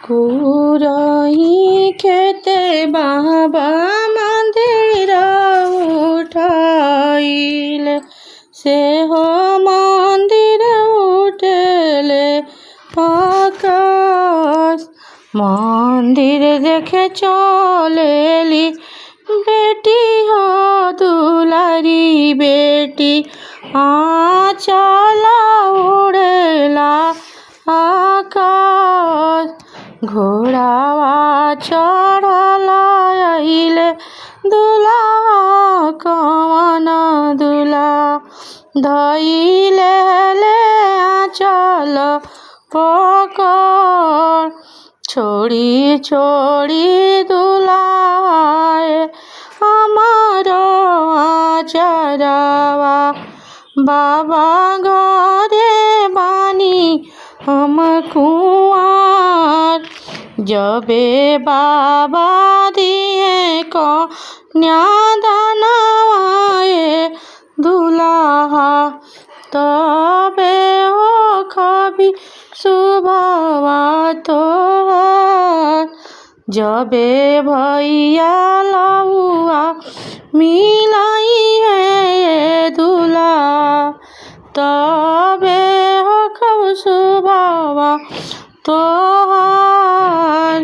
कुरही खेते बाबा मंदिर उठाइल से हो मंदिर उठले आकाश मंदिर देखे चलेली बेटी हो दुलारी बेटी चला उड़ेला आकाश घोड़ावा चढ़ला अइले दुल्हा कवन दुल्हा धइले ले आंचल पकड़ छोड़ी छोड़ी दुल्हाए हमारो आचरवा बाबा घरे बानी हम कुआर जबे बाबा दिए कन्यादानवाए दुल्हा तबे हो खबी सुबवा तोहार जबे भैया लौआ मिलाई है दुल्हा तबे हो खब सुबवा तोहार।